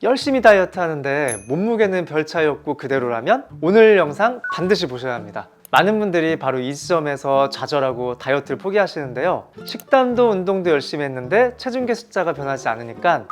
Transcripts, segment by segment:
열심히 다이어트 하는데 몸무게는 별 차이 없고 그대로라면 오늘 영상 반드시 보셔야 합니다. 많은 분들이 바로 이 지점에서 좌절하고 다이어트를 포기하시는데요. 식단도 운동도 열심히 했는데 체중계 숫자가 변하지 않으니까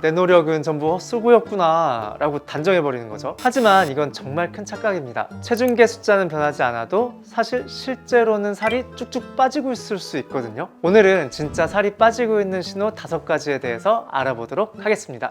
내 노력은 전부 헛수고였구나 라고 단정해버리는 거죠. 하지만 이건 정말 큰 착각입니다. 체중계 숫자는 변하지 않아도 사실 실제로는 살이 쭉쭉 빠지고 있을 수 있거든요. 오늘은 진짜 살이 빠지고 있는 신호 5가지에 대해서 알아보도록 하겠습니다.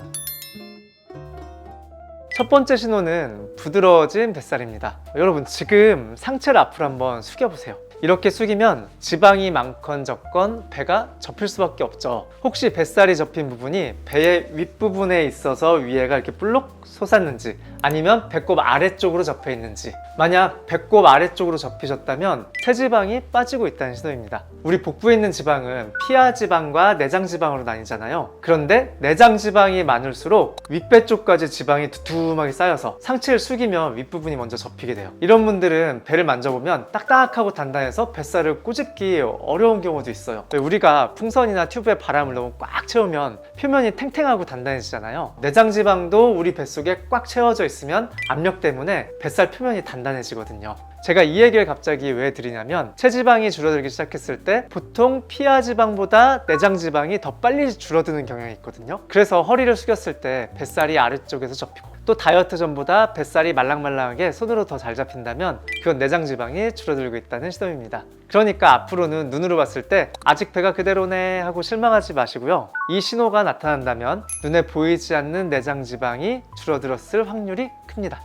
첫 번째 신호는 부드러워진 뱃살입니다. 여러분, 지금 상체를 앞으로 한번 숙여보세요. 이렇게 숙이면 지방이 많건 적건 배가 접힐 수밖에 없죠. 혹시 뱃살이 접힌 부분이 배의 윗부분에 있어서 위에가 이렇게 볼록 솟았는지, 아니면 배꼽 아래쪽으로 접혀 있는지. 만약 배꼽 아래쪽으로 접히셨다면 체지방이 빠지고 있다는 신호입니다. 우리 복부에 있는 지방은 피하지방과 내장지방으로 나뉘잖아요. 그런데 내장지방이 많을수록 윗배 쪽까지 지방이 두툼하게 쌓여서 상체를 숙이면 윗부분이 먼저 접히게 돼요. 이런 분들은 배를 만져보면 딱딱하고 단단해서 뱃살을 꼬집기 어려운 경우도 있어요. 우리가 풍선이나 튜브에 바람을 너무 꽉 채우면 표면이 탱탱하고 단단해지잖아요. 내장지방도 우리 뱃속에 꽉 채워져 있으면 압력 때문에 뱃살 표면이 단단해지거든요. 제가 이 얘기를 갑자기 왜 드리냐면, 체지방이 줄어들기 시작했을 때 보통 피하지방보다 내장지방이 더 빨리 줄어드는 경향이 있거든요. 그래서 허리를 숙였을 때 뱃살이 아래쪽에서 접히고, 또 다이어트 전보다 뱃살이 말랑말랑하게 손으로 더 잘 잡힌다면 그건 내장지방이 줄어들고 있다는 신호입니다. 그러니까 앞으로는 눈으로 봤을 때 아직 배가 그대로네 하고 실망하지 마시고요. 이 신호가 나타난다면 눈에 보이지 않는 내장지방이 줄어들었을 확률이 큽니다.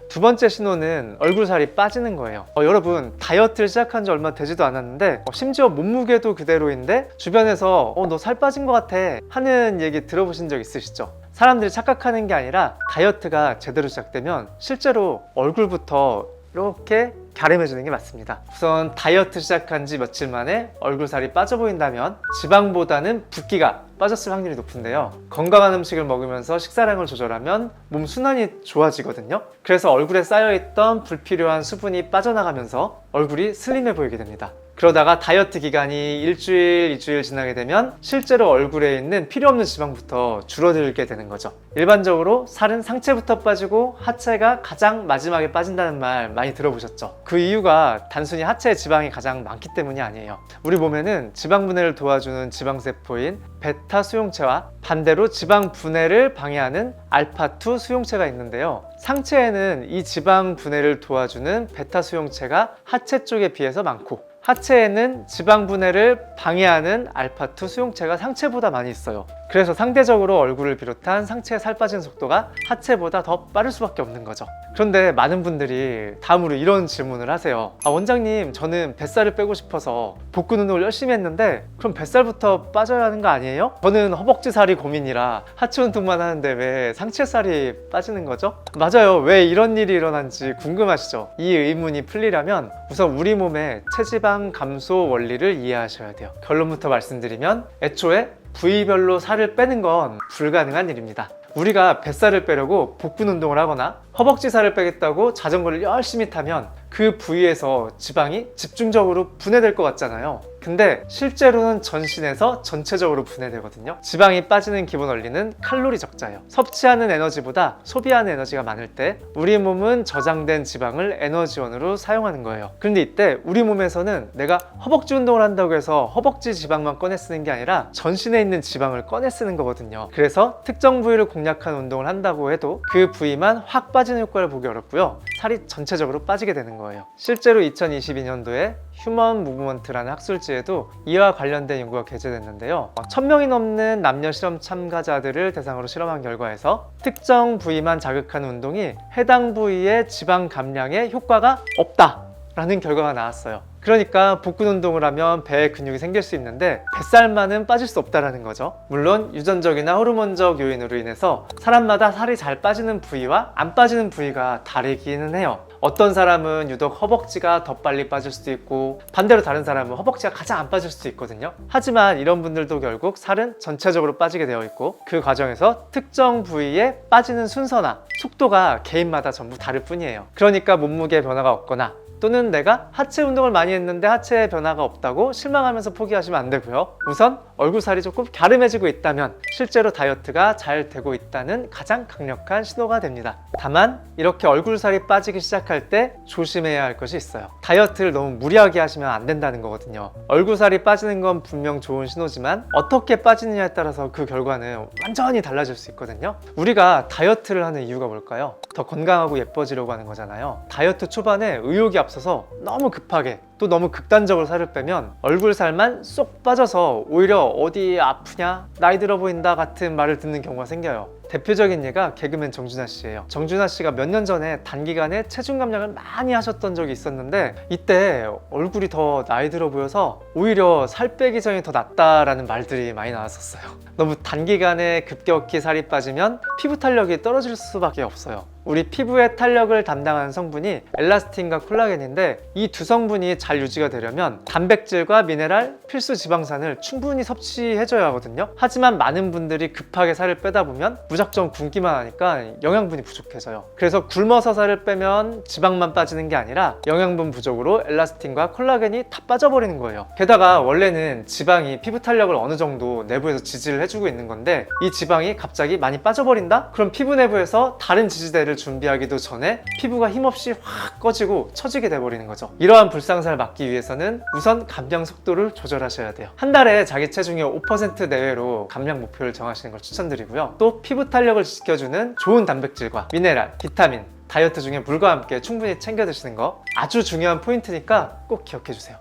두 번째 신호는 얼굴살이 빠지는 거예요. 여러분, 다이어트를 시작한 지 얼마 되지도 않았는데 심지어 몸무게도 그대로인데 주변에서 너 살 빠진 것 같아 하는 얘기 들어보신 적 있으시죠? 사람들이 착각하는 게 아니라 다이어트가 제대로 시작되면 실제로 얼굴부터 이렇게 갸름해지는 게 맞습니다. 우선 다이어트 시작한 지 며칠 만에 얼굴살이 빠져 보인다면 지방보다는 붓기가 빠졌을 확률이 높은데요. 건강한 음식을 먹으면서 식사량을 조절하면 몸 순환이 좋아지거든요. 그래서 얼굴에 쌓여있던 불필요한 수분이 빠져나가면서 얼굴이 슬림해 보이게 됩니다. 그러다가 다이어트 기간이 일주일, 2주일 지나게 되면 실제로 얼굴에 있는 필요 없는 지방부터 줄어들게 되는 거죠. 일반적으로 살은 상체부터 빠지고 하체가 가장 마지막에 빠진다는 말 많이 들어보셨죠? 그 이유가 단순히 하체에 지방이 가장 많기 때문이 아니에요. 우리 몸에는 지방 분해를 도와주는 지방세포인 베타 수용체와 반대로 지방 분해를 방해하는 알파2 수용체가 있는데요. 상체에는 이 지방 분해를 도와주는 베타 수용체가 하체 쪽에 비해서 많고, 하체에는 지방 분해를 방해하는 알파2 수용체가 상체보다 많이 있어요. 그래서 상대적으로 얼굴을 비롯한 상체에 살 빠지는 속도가 하체보다 더 빠를 수밖에 없는 거죠. 그런데 많은 분들이 다음으로 이런 질문을 하세요. 원장님, 저는 뱃살을 빼고 싶어서 복근 운동을 열심히 했는데 그럼 뱃살부터 빠져야 하는 거 아니에요? 저는 허벅지 살이 고민이라 하체 운동만 하는데 왜 상체 살이 빠지는 거죠? 맞아요. 왜 이런 일이 일어난지 궁금하시죠? 이 의문이 풀리려면 우선 우리 몸의 체지방 감소 원리를 이해하셔야 돼요. 결론부터 말씀드리면 애초에 부위별로 살을 빼는 건 불가능한 일입니다. 우리가 뱃살을 빼려고 복근 운동을 하거나 허벅지 살을 빼겠다고 자전거를 열심히 타면 그 부위에서 지방이 집중적으로 분해될 것 같잖아요. 근데 실제로는 전신에서 전체적으로 분해되거든요. 지방이 빠지는 기본 원리는 칼로리 적자예요. 섭취하는 에너지보다 소비하는 에너지가 많을 때 우리 몸은 저장된 지방을 에너지원으로 사용하는 거예요. 그런데 이때 우리 몸에서는 내가 허벅지 운동을 한다고 해서 허벅지 지방만 꺼내 쓰는 게 아니라 전신에 있는 지방을 꺼내 쓰는 거거든요. 그래서 특정 부위를 공략한 운동을 한다고 해도 그 부위만 확 빠지는 효과를 보기 어렵고요. 살이 전체적으로 빠지게 되는 거예요. 실제로 2022년도에 휴먼 무브먼트라는 학술지에도 이와 관련된 연구가 게재됐는데요. 1000명이 넘는 남녀 실험 참가자들을 대상으로 실험한 결과에서 특정 부위만 자극하는 운동이 해당 부위의 지방 감량에 효과가 없다라는 결과가 나왔어요. 그러니까 복근 운동을 하면 배에 근육이 생길 수 있는데 뱃살만은 빠질 수 없다는 거죠. 물론 유전적이나 호르몬적 요인으로 인해서 사람마다 살이 잘 빠지는 부위와 안 빠지는 부위가 다르기는 해요. 어떤 사람은 유독 허벅지가 더 빨리 빠질 수도 있고, 반대로 다른 사람은 허벅지가 가장 안 빠질 수도 있거든요. 하지만 이런 분들도 결국 살은 전체적으로 빠지게 되어 있고, 그 과정에서 특정 부위에 빠지는 순서나 속도가 개인마다 전부 다를 뿐이에요. 그러니까 몸무게 변화가 없거나 또는 내가 하체 운동을 많이 했는데 하체에 변화가 없다고 실망하면서 포기하시면 안 되고요. 우선 얼굴살이 조금 갸름해지고 있다면 실제로 다이어트가 잘 되고 있다는 가장 강력한 신호가 됩니다. 다만 이렇게 얼굴살이 빠지기 시작할 때 조심해야 할 것이 있어요. 다이어트를 너무 무리하게 하시면 안 된다는 거거든요. 얼굴살이 빠지는 건 분명 좋은 신호지만 어떻게 빠지느냐에 따라서 그 결과는 완전히 달라질 수 있거든요. 우리가 다이어트를 하는 이유가 뭘까요? 더 건강하고 예뻐지려고 하는 거잖아요. 다이어트 초반에 의욕이 앞서서 너무 급하게 또 너무 극단적으로 살을 빼면 얼굴살만 쏙 빠져서 오히려 어디 아프냐, 나이 들어 보인다 같은 말을 듣는 경우가 생겨요. 대표적인 예가 개그맨 정준하 씨예요. 정준하 씨가 몇 년 전에 단기간에 체중 감량을 많이 하셨던 적이 있었는데 이때 얼굴이 더 나이 들어 보여서 오히려 살 빼기 전이 더 낫다라는 말들이 많이 나왔었어요. 너무 단기간에 급격히 살이 빠지면 피부 탄력이 떨어질 수밖에 없어요. 우리 피부의 탄력을 담당하는 성분이 엘라스틴과 콜라겐인데 이 두 성분이 잘 유지가 되려면 단백질과 미네랄, 필수 지방산을 충분히 섭취해줘야 하거든요. 하지만 많은 분들이 급하게 살을 빼다 보면 무작정 굶기만 하니까 영양분이 부족해져요. 그래서 굶어서 살을 빼면 지방만 빠지는 게 아니라 영양분 부족으로 엘라스틴과 콜라겐이 다 빠져버리는 거예요. 게다가 원래는 지방이 피부 탄력을 어느 정도 내부에서 지지를 해주고 있는 건데 이 지방이 갑자기 많이 빠져버린다? 그럼 피부 내부에서 다른 지지대를 준비하기도 전에 피부가 힘없이 확 꺼지고 처지게 돼버리는 거죠. 이러한 불상사를 막기 위해서는 우선 감량 속도를 조절하셔야 돼요. 한 달에 자기 체중의 5% 내외로 감량 목표를 정하시는 걸 추천드리고요. 또 피부 탄력을 지켜주는 좋은 단백질과 미네랄, 비타민, 다이어트 중에 물과 함께 충분히 챙겨 드시는 거 아주 중요한 포인트니까 꼭 기억해 주세요.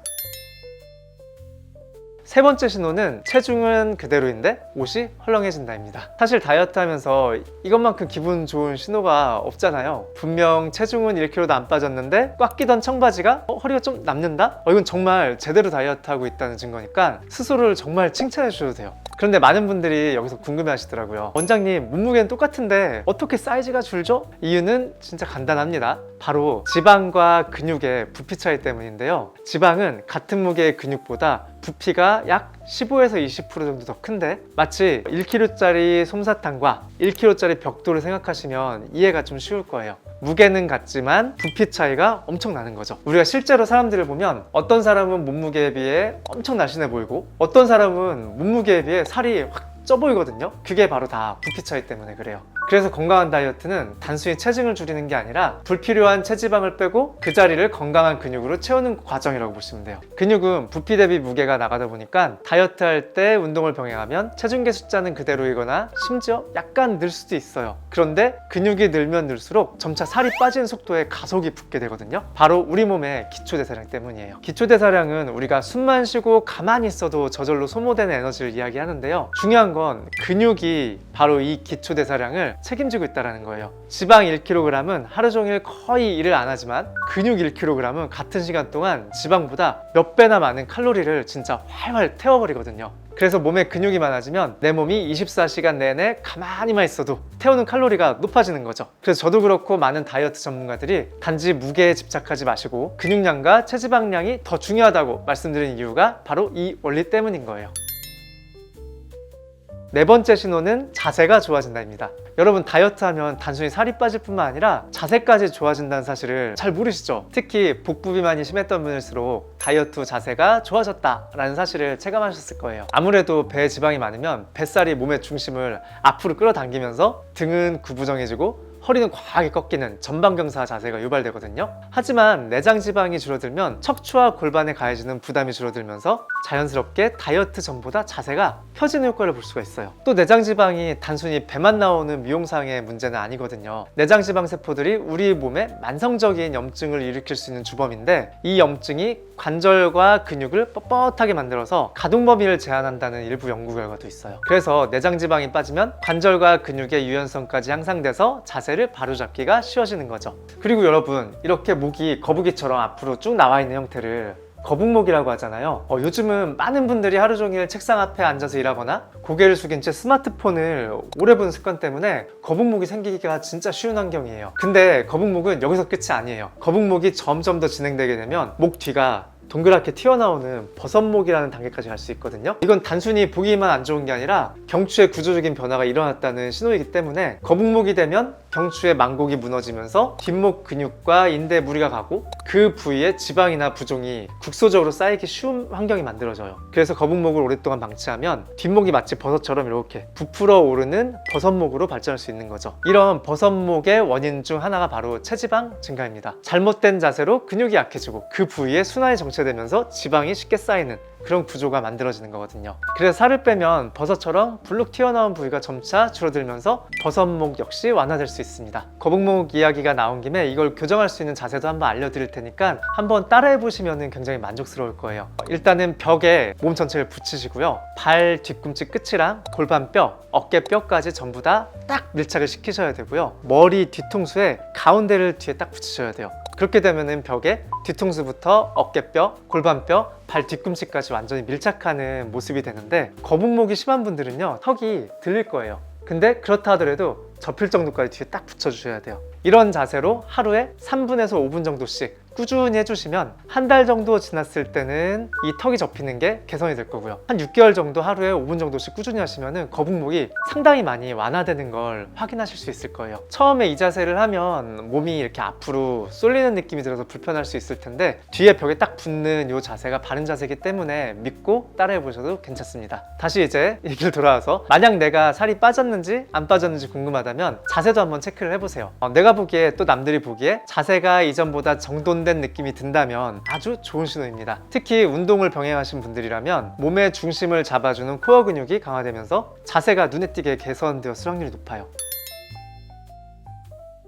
세 번째 신호는 체중은 그대로인데 옷이 헐렁해진다입니다. 사실 다이어트 하면서 이것만큼 기분 좋은 신호가 없잖아요. 분명 체중은 1kg도 안 빠졌는데 꽉 끼던 청바지가 허리가 좀 남는다? 이건 정말 제대로 다이어트 하고 있다는 증거니까 스스로를 정말 칭찬해 주셔도 돼요. 그런데 많은 분들이 여기서 궁금해 하시더라고요. 원장님, 몸무게는 똑같은데 어떻게 사이즈가 줄죠? 이유는 진짜 간단합니다. 바로 지방과 근육의 부피 차이 때문인데요. 지방은 같은 무게의 근육보다 부피가 약 15에서 20% 정도 더 큰데 마치 1kg짜리 솜사탕과 1kg짜리 벽돌을 생각하시면 이해가 좀 쉬울 거예요. 무게는 같지만 부피 차이가 엄청 나는 거죠. 우리가 실제로 사람들을 보면 어떤 사람은 몸무게에 비해 엄청 날씬해 보이고 어떤 사람은 몸무게에 비해 살이 확 쪄 보이거든요. 그게 바로 다 부피 차이 때문에 그래요. 그래서 건강한 다이어트는 단순히 체중을 줄이는 게 아니라 불필요한 체지방을 빼고 그 자리를 건강한 근육으로 채우는 과정이라고 보시면 돼요. 근육은 부피 대비 무게가 나가다 보니까 다이어트 할 때 운동을 병행하면 체중계 숫자는 그대로이거나 심지어 약간 늘 수도 있어요. 그런데 근육이 늘면 늘수록 점차 살이 빠지는 속도에 가속이 붙게 되거든요. 바로 우리 몸의 기초대사량 때문이에요. 기초대사량은 우리가 숨만 쉬고 가만히 있어도 저절로 소모되는 에너지를 이야기하는데요. 중요한 건 근육이 바로 이 기초대사량을 책임지고 있다는 거예요. 지방 1kg은 하루 종일 거의 일을 안 하지만 근육 1kg은 같은 시간 동안 지방보다 몇 배나 많은 칼로리를 진짜 활활 태워버리거든요. 그래서 몸에 근육이 많아지면 내 몸이 24시간 내내 가만히만 있어도 태우는 칼로리가 높아지는 거죠. 그래서 저도 그렇고 많은 다이어트 전문가들이 단지 무게에 집착하지 마시고 근육량과 체지방량이 더 중요하다고 말씀드린 이유가 바로 이 원리 때문인 거예요. 네 번째 신호는 자세가 좋아진다입니다. 여러분, 다이어트 하면 단순히 살이 빠질 뿐만 아니라 자세까지 좋아진다는 사실을 잘 모르시죠? 특히 복부 비만이 심했던 분일수록 다이어트 후 자세가 좋아졌다라는 사실을 체감하셨을 거예요. 아무래도 배에 지방이 많으면 뱃살이 몸의 중심을 앞으로 끌어당기면서 등은 구부정해지고 허리는 과하게 꺾이는 전방경사 자세가 유발되거든요. 하지만 내장 지방이 줄어들면 척추와 골반에 가해지는 부담이 줄어들면서 자연스럽게 다이어트 전보다 자세가 펴지는 효과를 볼 수가 있어요. 또 내장 지방이 단순히 배만 나오는 미용상의 문제는 아니거든요. 내장 지방 세포들이 우리 몸에 만성적인 염증을 일으킬 수 있는 주범인데 이 염증이 관절과 근육을 뻣뻣하게 만들어서 가동 범위를 제한한다는 일부 연구 결과도 있어요. 그래서 내장 지방이 빠지면 관절과 근육의 유연성까지 향상돼서 자세를 바로잡기가 쉬워지는 거죠. 그리고 여러분, 이렇게 목이 거북이처럼 앞으로 쭉 나와 있는 형태를 거북목이라고 하잖아요. 요즘은 많은 분들이 하루 종일 책상 앞에 앉아서 일하거나 고개를 숙인 채 스마트폰을 오래 보는 습관 때문에 거북목이 생기기가 진짜 쉬운 환경이에요. 근데 거북목은 여기서 끝이 아니에요. 거북목이 점점 더 진행되게 되면 목 뒤가 동그랗게 튀어나오는 버섯목이라는 단계까지 갈 수 있거든요. 이건 단순히 보기만 안 좋은 게 아니라 경추의 구조적인 변화가 일어났다는 신호이기 때문에 거북목이 되면 경추의 망곡이 무너지면서 뒷목 근육과 인대에 무리가 가고 그 부위에 지방이나 부종이 국소적으로 쌓이기 쉬운 환경이 만들어져요. 그래서 거북목을 오랫동안 방치하면 뒷목이 마치 버섯처럼 이렇게 부풀어 오르는 버섯목으로 발전할 수 있는 거죠. 이런 버섯목의 원인 중 하나가 바로 체지방 증가입니다. 잘못된 자세로 근육이 약해지고 그 부위에 순환이 정체되면서 지방이 쉽게 쌓이는 그런 구조가 만들어지는 거거든요. 그래서 살을 빼면 버섯처럼 불룩 튀어나온 부위가 점차 줄어들면서 버섯목 역시 완화될 수 있습니다. 거북목 이야기가 나온 김에 이걸 교정할 수 있는 자세도 한번 알려드릴 테니까 한번 따라해 보시면 굉장히 만족스러울 거예요. 일단은 벽에 몸 전체를 붙이시고요. 발 뒤꿈치 끝이랑 골반뼈, 어깨뼈까지 전부 다 딱 밀착을 시키셔야 되고요. 머리 뒤통수에 가운데를 뒤에 딱 붙이셔야 돼요. 그렇게 되면은 벽에 뒤통수부터 어깨뼈, 골반뼈, 발 뒤꿈치까지 완전히 밀착하는 모습이 되는데, 거북목이 심한 분들은요 턱이 들릴 거예요. 근데 그렇다 하더라도 접힐 정도까지 뒤에 딱 붙여주셔야 돼요. 이런 자세로 하루에 3분에서 5분 정도씩 꾸준히 해주시면 한 달 정도 지났을 때는 이 턱이 접히는 게 개선이 될 거고요. 한 6개월 정도 하루에 5분 정도씩 꾸준히 하시면 거북목이 상당히 많이 완화되는 걸 확인하실 수 있을 거예요. 처음에 이 자세를 하면 몸이 이렇게 앞으로 쏠리는 느낌이 들어서 불편할 수 있을 텐데, 뒤에 벽에 딱 붙는 이 자세가 바른 자세이기 때문에 믿고 따라해 보셔도 괜찮습니다. 다시 이제 얘기를 돌아와서, 만약 내가 살이 빠졌는지 안 빠졌는지 궁금하다면 자세도 한번 체크를 해보세요. 내가 보기에 또 남들이 보기에 자세가 이전보다 정돈된 느낌이 든다면 아주 좋은 신호입니다. 특히 운동을 병행하신 분들이라면 몸의 중심을 잡아주는 코어 근육이 강화되면서 자세가 눈에 띄게 개선되었을 확률이 높아요.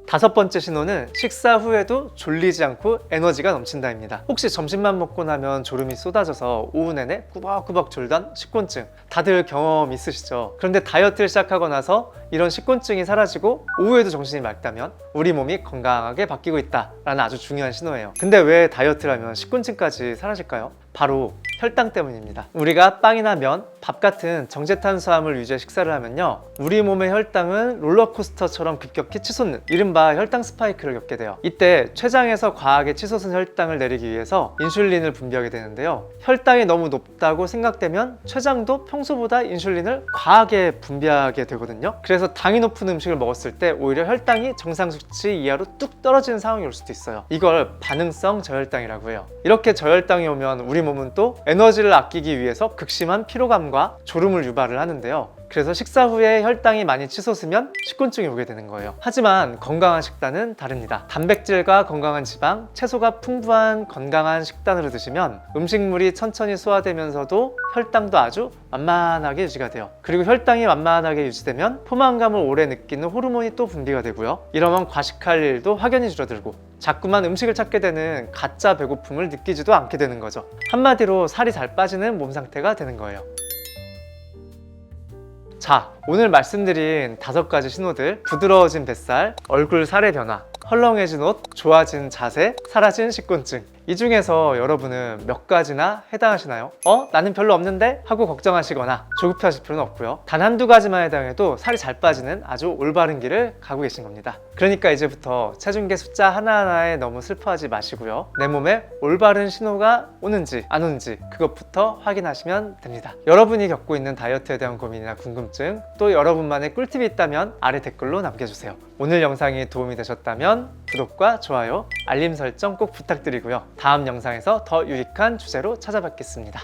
다섯 번째 신호는 식사 후에도 졸리지 않고 에너지가 넘친다입니다. 혹시 점심만 먹고 나면 졸음이 쏟아져서 오후 내내 꾸벅꾸벅 졸던 식곤증, 다들 경험 있으시죠? 그런데 다이어트를 시작하고 나서 이런 식곤증이 사라지고 오후에도 정신이 맑다면 우리 몸이 건강하게 바뀌고 있다라는 아주 중요한 신호예요. 근데 왜 다이어트를 하면 식곤증까지 사라질까요? 바로 혈당 때문입니다. 우리가 빵이나 면, 밥 같은 정제탄수화물 위주의 식사를 하면요, 우리 몸의 혈당은 롤러코스터처럼 급격히 치솟는 이른바 혈당 스파이크를 겪게 돼요. 이때 췌장에서 과하게 치솟은 혈당을 내리기 위해서 인슐린을 분비하게 되는데요, 혈당이 너무 높다고 생각되면 췌장도 평소보다 인슐린을 과하게 분비하게 되거든요. 그래서 당이 높은 음식을 먹었을 때 오히려 혈당이 정상 수치 이하로 뚝 떨어지는 상황이 올 수도 있어요. 이걸 반응성 저혈당이라고 해요. 이렇게 저혈당이 오면 우리 몸은 또 에너지를 아끼기 위해서 극심한 피로감과 졸음을 유발을 하는데요. 그래서 식사 후에 혈당이 많이 치솟으면 식곤증이 오게 되는 거예요. 하지만 건강한 식단은 다릅니다. 단백질과 건강한 지방, 채소가 풍부한 건강한 식단으로 드시면 음식물이 천천히 소화되면서도 혈당도 아주 만만하게 유지가 돼요. 그리고 혈당이 만만하게 유지되면 포만감을 오래 느끼는 호르몬이 또 분비가 되고요. 이러면 과식할 일도 확연히 줄어들고 자꾸만 음식을 찾게 되는 가짜 배고픔을 느끼지도 않게 되는 거죠. 한마디로 살이 잘 빠지는 몸 상태가 되는 거예요. 자, 오늘 말씀드린 5가지 신호들, 부드러워진 뱃살, 얼굴 살의 변화, 헐렁해진 옷, 좋아진 자세, 사라진 식곤증, 이 중에서 여러분은 몇 가지나 해당하시나요? 나는 별로 없는데? 하고 걱정하시거나 조급해하실 필요는 없고요. 단 한두 가지만 해당해도 살이 잘 빠지는 아주 올바른 길을 가고 계신 겁니다. 그러니까 이제부터 체중계 숫자 하나하나에 너무 슬퍼하지 마시고요. 내 몸에 올바른 신호가 오는지 안 오는지 그것부터 확인하시면 됩니다. 여러분이 겪고 있는 다이어트에 대한 고민이나 궁금증, 또 여러분만의 꿀팁이 있다면 아래 댓글로 남겨주세요. 오늘 영상이 도움이 되셨다면 구독과 좋아요, 알림 설정 꼭 부탁드리고요. 다음 영상에서 더 유익한 주제로 찾아뵙겠습니다.